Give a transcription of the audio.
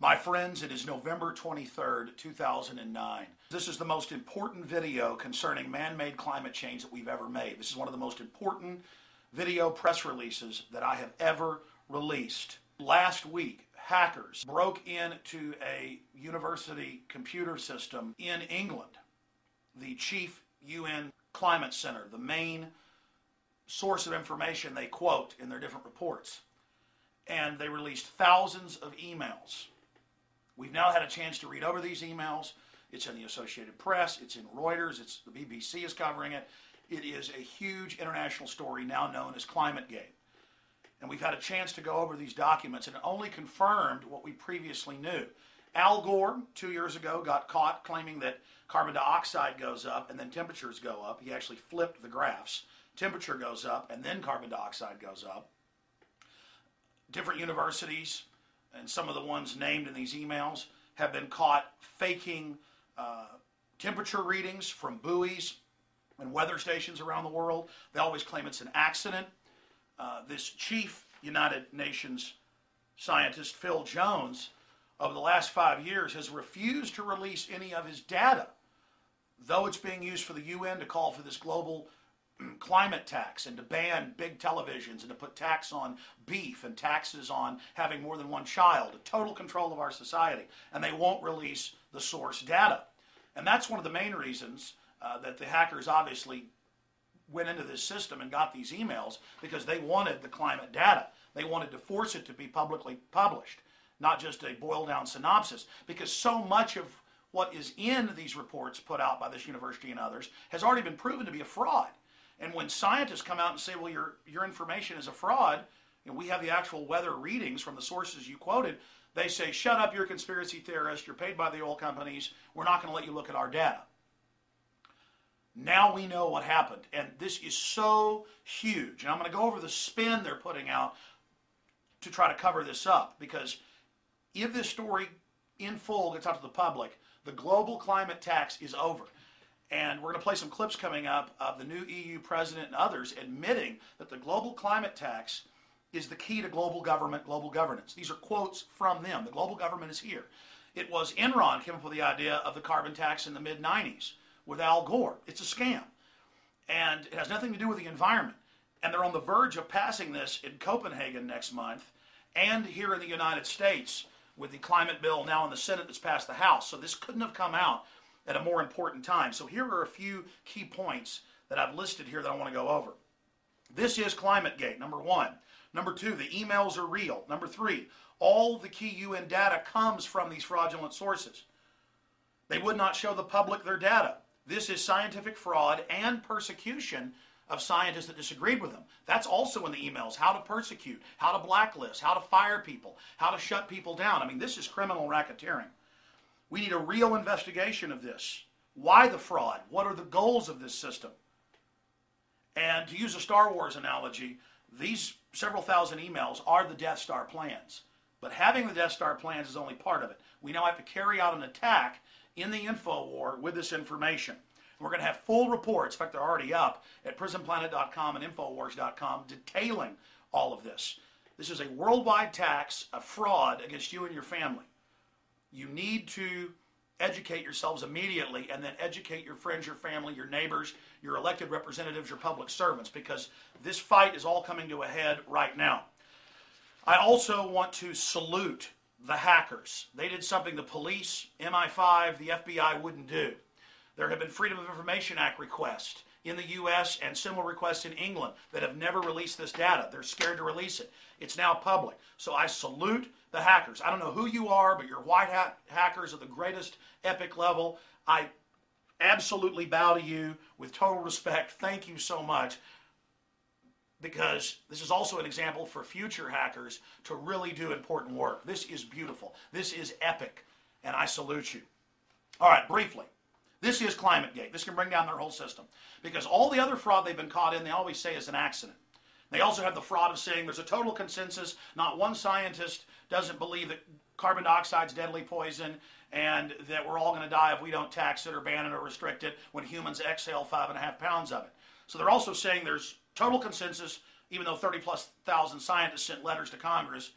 My friends, it is November 23rd, 2009. This is the most important video concerning man-made climate change that we've ever made. This is one of the most important video press releases that I have ever released. Last week, hackers broke into a university computer system in England, the chief UN Climate Center, the main source of information they quote in their different reports. And they released thousands of emails. We've now had a chance to read over these emails. It's in the Associated Press, it's in Reuters, the BBC is covering it. It is a huge international story now known as ClimateGate. And we've had a chance to go over these documents, and it only confirmed what we previously knew. Al Gore, 2 years ago, got caught claiming that carbon dioxide goes up and then temperatures go up. He actually flipped the graphs. Temperature goes up and then carbon dioxide goes up. Different universities, and some of the ones named in these emails, have been caught faking temperature readings from buoys and weather stations around the world. They always claim it's an accident. This chief United Nations scientist, Phil Jones, over the last 5 years has refused to release any of his data, though it's being used for the UN to call for this global climate tax and to ban big televisions and to put tax on beef and taxes on having more than one child, total control of our society, and they won't release the source data. And that's one of the main reasons that the hackers obviously went into this system and got these emails, because they wanted the climate data. They wanted to force it to be publicly published, not just a boiled down synopsis, because so much of what is in these reports put out by this university and others has already been proven to be a fraud. And when scientists come out and say, well, your information is a fraud, and we have the actual weather readings from the sources you quoted, they say, shut up, you're a conspiracy theorist, you're paid by the oil companies, we're not going to let you look at our data. Now we know what happened, and this is so huge. And I'm going to go over the spin they're putting out to try to cover this up, because if this story in full gets out to the public, the global climate tax is over. And we're going to play some clips coming up of the new EU president and others admitting that the global climate tax is the key to global government, global governance. These are quotes from them. The global government is here. It was Enron came up with the idea of the carbon tax in the mid-90s with Al Gore. It's a scam. And it has nothing to do with the environment. And they're on the verge of passing this in Copenhagen next month and here in the United States with the climate bill now in the Senate that's passed the House. So this couldn't have come out at a more important time. So here are a few key points that I've listed here that I want to go over. This is ClimateGate, number one. Number two, the emails are real. Number three, all the key UN data comes from these fraudulent sources. They would not show the public their data. This is scientific fraud and persecution of scientists that disagreed with them. That's also in the emails. How to persecute, how to blacklist, how to fire people, how to shut people down. I mean, this is criminal racketeering. We need a real investigation of this. Why the fraud? What are the goals of this system? And to use a Star Wars analogy, these several thousand emails are the Death Star plans. But having the Death Star plans is only part of it. We now have to carry out an attack in the info war with this information. We're going to have full reports, in fact they're already up, at prisonplanet.com and infowars.com detailing all of this. This is a worldwide tax, a fraud against you and your family. You need to educate yourselves immediately, and then educate your friends, your family, your neighbors, your elected representatives, your public servants, because this fight is all coming to a head right now. I also want to salute the hackers. They did something the police, MI5, the FBI wouldn't do. There have been Freedom of Information Act requests in the U.S. and similar requests in England that have never released this data. They're scared to release it. It's now public. So I salute the hackers. I don't know who you are, but you're white hat hackers of the greatest epic level. I absolutely bow to you with total respect. Thank you so much, because this is also an example for future hackers to really do important work. This is beautiful. This is epic, and I salute you. All right, briefly. This is ClimateGate. This can bring down their whole system, because all the other fraud they've been caught in, they always say is an accident. They also have the fraud of saying there's a total consensus. Not one scientist doesn't believe that carbon dioxide is deadly poison and that we're all going to die if we don't tax it or ban it or restrict it when humans exhale 5.5 pounds of it. So they're also saying there's total consensus, even though 30+ thousand scientists sent letters to Congress